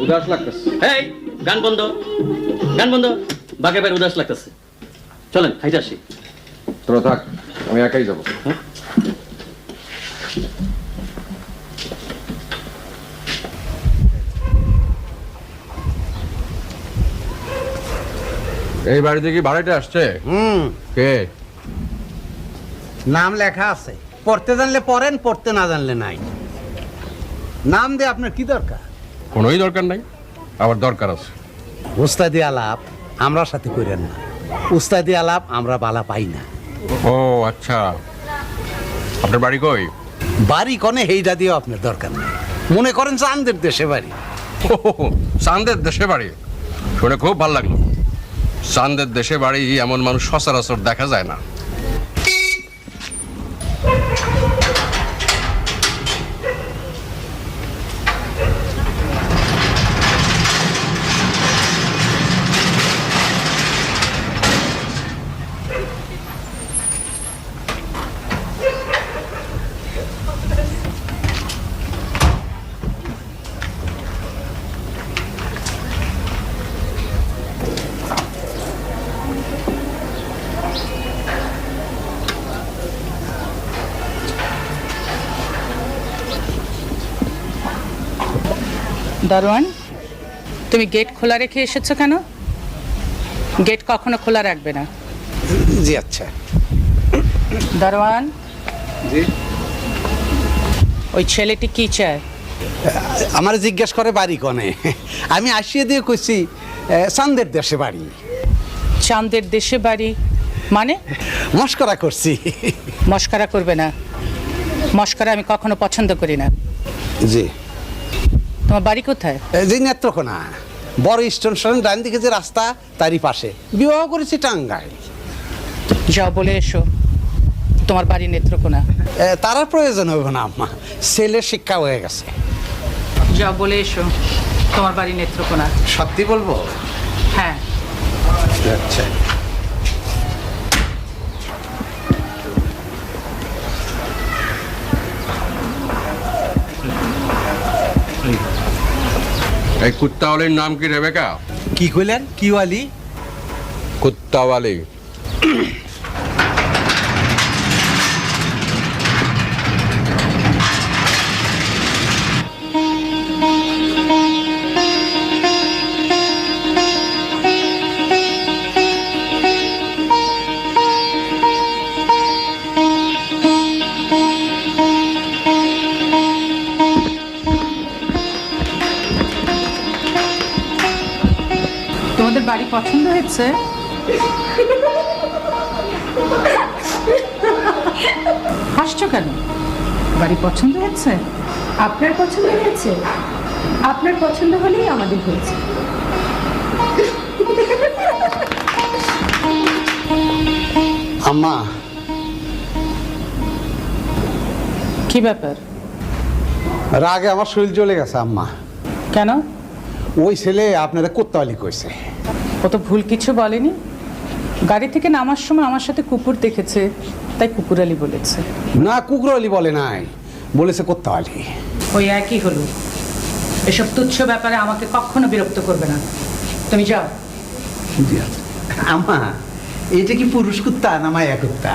উদাস লাগতেছে। এই গান বন্ধ, গান বন্ধ। বাঘে বের উদাস লাগতেছে। চলেন খাইতে আসি। তোরা থাক, আমি একাই যাবো। এই বাড়িতে কি ভাড়াটা আসছে? কে? নাম লেখা আছে, পড়তে জানলে পড়েন, পড়তে না জানলে নাই। নাম দিয়ে আপনার কি দরকার? কোনোই দরকার নাই, আবার দরকার আছে। উস্তাদি আলাপ আমরা সাথে করেন না, উস্তাদি আলাপ আমরা বালা পাই না। ও আচ্ছা, আপনার বাড়ি কই? বাড়ি কনে হেইটা দিয়েও আপনার দরকার নেই। মনে করেন চাঁদের দেশে বাড়ি। চাঁদের দেশে বাড়ি শুনে খুব ভালো লাগলো। চাঁদের দেশে বাড়ি এমন মানুষ সচরাচর দেখা যায় না। দারোয়ান, তুমি গেট খোলা রেখে এসেছো কেন? গেট কখনো খোলা রাখবে না। জি আচ্ছা। দারোয়ান, জি। ওই ছেলেটি কি চায়? আমার জিজ্ঞেস করে বাড়ি কনে, আমি আসিয়ে দিয়ে কইছি চাঁদের দেশে বাড়ি। চাঁদের দেশে বাড়ি মানে? মস্করা করছি। মস্করা করবে না, মস্করা আমি কখনো পছন্দ করি না। জি। তোমার বাড়ি কোথায়? যে নেত্রকোনা বড় স্টেশন ডান দিকে যে রাস্তা তারই পাশে। বিবাহ করেছি টাঙ্গাইল। যাও বলে এসো তোমার বাড়ি নেত্রকোনা। তার আর প্রয়োজন হবে না আম্মা, ছেলের শিক্ষা হয়ে গেছে। যাও বলে এসো তোমার বাড়ি নেত্রকোনা। সত্যি বলবো? হ্যাঁ। আচ্ছা। এই কুত্তাওয়ালির নাম কি রেবেকা? কি কইলেন? কি ওয়ালি? কুত্তাওয়ালি। তোমাদের বাড়ি পছন্দ হয়েছে? হাসছো কেন? বাড়ি পছন্দ হয়েছে? আপনার পছন্দ হয়েছে? আপনার পছন্দ হলেই আমাদের হয়েছে। আম্মা, কি ব্যাপার? রাগে আমার শরীর জ্বলে গেছে আম্মা। কেন? ওই ছেলে আপনারা কোত্তাওয়ালি কইছে। ও তো ভুল কিছু বলেনি। গাড়ি থেকে নামার সময় আমার সাথে কুকুর দেখেছে, তাই কুকুরালি বলেছে। না, কুকুরওয়ালি বলে নাই, বলেছে কোত্তাওয়ালি। ওই একই হলো। এসব তুচ্ছ ব্যাপারে আমাকে কখনো বিরক্ত করবে না। তুমি যাও। আম্মা, এটা কি পুরুষ কুত্তা না মায়া কুত্তা?